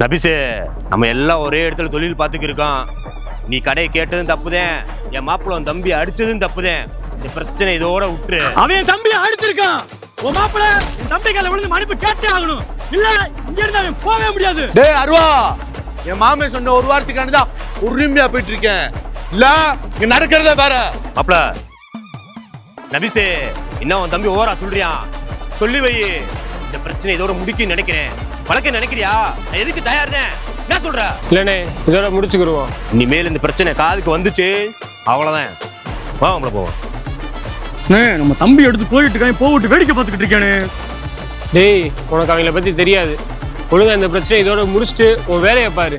நபிசு, நம்ம எல்லாம் ஒரே இடத்துல தொழில் பார்த்துக்கு இருக்கோம். நீ கடையை கேட்டதும் தப்புதேன், என் மாப்பிள்ள தம்பி அடிச்சதும் தப்புதேன். இந்த பிரச்சனை இதோட விட்டுரு. அவன் தம்பி அடிச்சிருக்கான். உன் மாப்பிள்ள என் தம்பி கையில விழுந்து மன்னிப்பு கேட்டே ஆகணும். இல்ல இங்க இருந்து அவன் போகவே முடியாது. டேய் அருவா, என் மாமே சொன்ன ஒரு வாரத்துக்கானதான் உரிமையா போயிட்டு இருக்கேன். இல்ல இங்க நடக்கிறத வேற. மாப்பிள்ள நபிசு, என்ன உன் தம்பி ஓவரா சொல்றியான்? சொல்லி வை. இந்த பிரச்சனை இதோட முடிக்க நினைக்கிறேன். வழக்க நினைக்கிறியா? நான் எதுக்கு தயார்தான்? என்ன சொல்ற? இல்லனே, இதோட முடிச்சுக்கிடுவோம். இனிமேல் இந்த பிரச்சனை காதுக்கு வந்துச்சு அவ்வளவுதான். வா நம்மள போவோம். நம்ம தம்பி எடுத்து போயிட்டு இருக்கான், போட்டு வேடிக்கை பார்த்துக்கிட்டு இருக்கானே. டேய், உனக்கு அவங்கள பத்தி தெரியாது. ஒழுங்கா இந்த பிரச்சனை இதோட முடிச்சுட்டு உன் வேலையை பாரு.